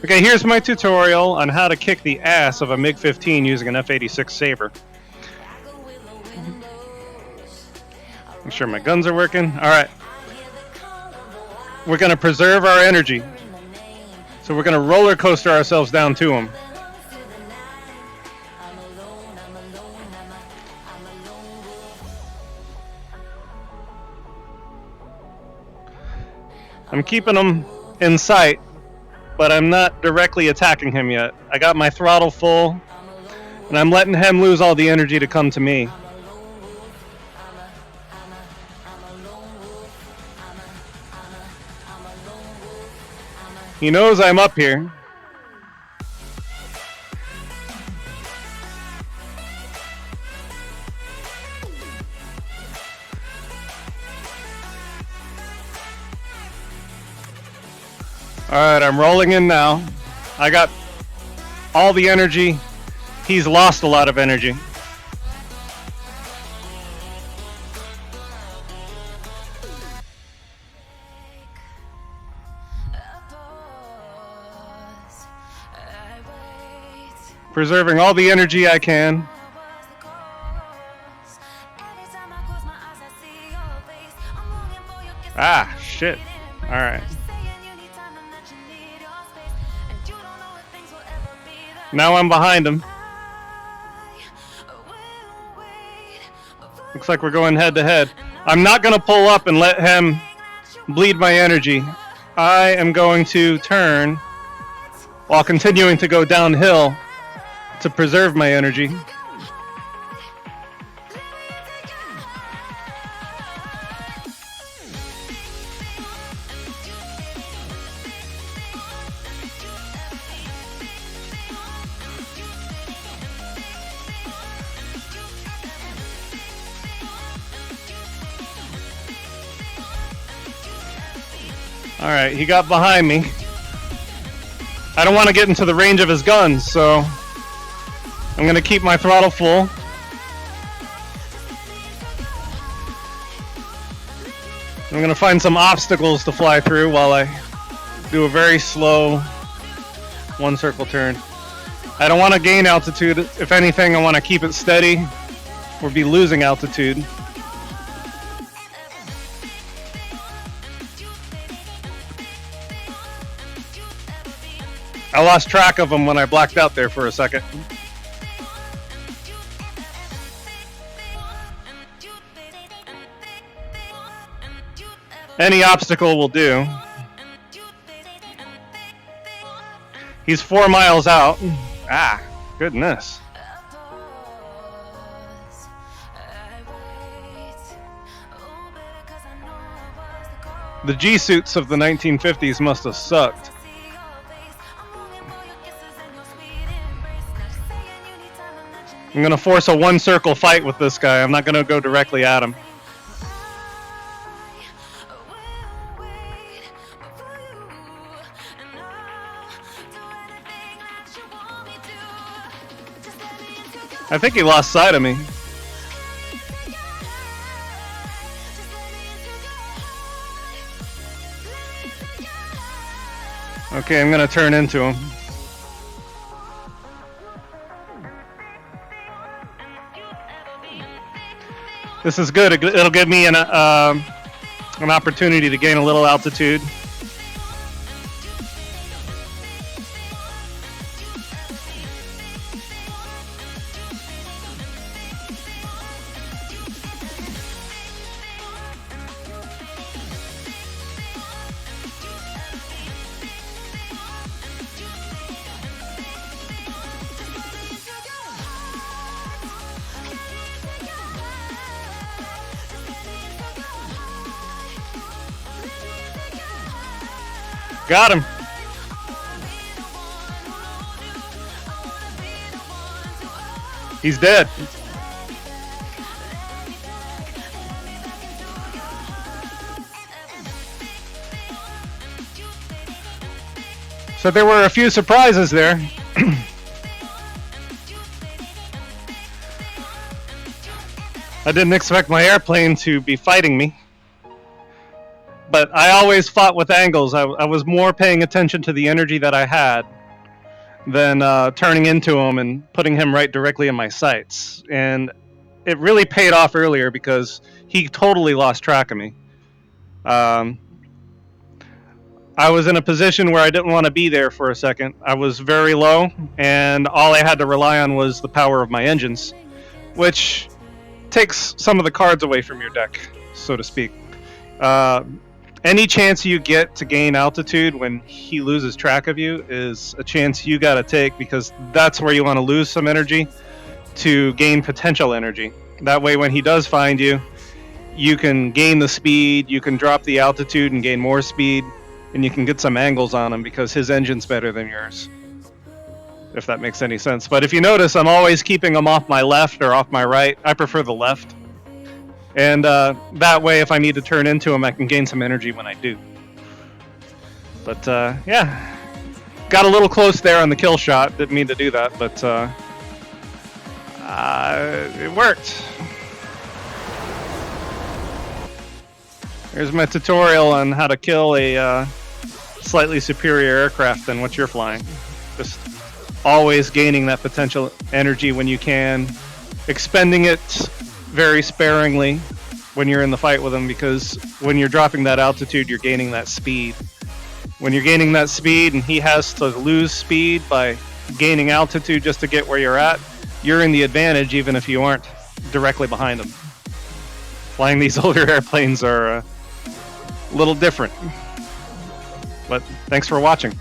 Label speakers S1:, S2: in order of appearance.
S1: Okay, here's my tutorial on how to kick the ass of a Mig15 using an F86 Saber. Make sure my guns are working. Alright. We're going to preserve our energy. So we're going to roller coaster ourselves down to him. I'm keeping him in sight, but I'm not directly attacking him yet. I got my throttle full, and I'm letting him lose all the energy to come to me. He knows I'm up here. Alright, I'm rolling in now. I got all the energy. He's lost a lot of energy. Preserving all the energy I can. Ah, shit. Alright. Now I'm behind him. Looks like we're going head to head. I'm not going to pull up and let him bleed my energy. I am going to turn while continuing to go downhill to preserve my energy. Alright, he got behind me. I don't want to get into the range of his guns, so I'm going to keep my throttle full. I'm going to find some obstacles to fly through while I do a very slow one-circle turn. I don't want to gain altitude. If anything, I want to keep it steady or be losing altitude. I lost track of him when I blacked out there for a second. Any obstacle will do. He's 4 miles out. Ah, goodness. The G-suits of the 1950s must have sucked. I'm going to force a one-circle fight with this guy. I'm not going to go directly at him. I think he lost sight of me. Okay, I'm going to turn into him. This is good. It'll give me an opportunity to gain a little altitude. Got him. He's dead. So there were a few surprises there. I didn't expect my airplane to be fighting me. But I always fought with angles. I was more paying attention to the energy that I had than turning into him and putting him right directly in my sights. And it really paid off earlier because he totally lost track of me. I was in a position where I didn't want to be there for a second. I was very low, and all I had to rely on was the power of my engines, which takes some of the cards away from your deck, so to speak. Any chance you get to gain altitude when he loses track of you is a chance you got to take, because that's where you want to lose some energy to gain potential energy. That way, when he does find you, you can gain the speed, you can drop the altitude and gain more speed, and you can get some angles on him because his engine's better than yours, if that makes any sense. But if you notice, I'm always keeping him off my left or off my right. I prefer the left. And that way, if I need to turn into him, I can gain some energy when I do. But yeah, got a little close there on the kill shot. Didn't mean to do that, but it worked. Here's my tutorial on how to kill a slightly superior aircraft than what you're flying. Just always gaining that potential energy when you can, expending it very sparingly when you're in the fight with them, because when you're dropping that altitude, you're gaining that speed. When you're gaining that speed and he has to lose speed by gaining altitude just to get where you're at, you're in the advantage even if you aren't directly behind him. Flying these older airplanes are a little different. But thanks for watching.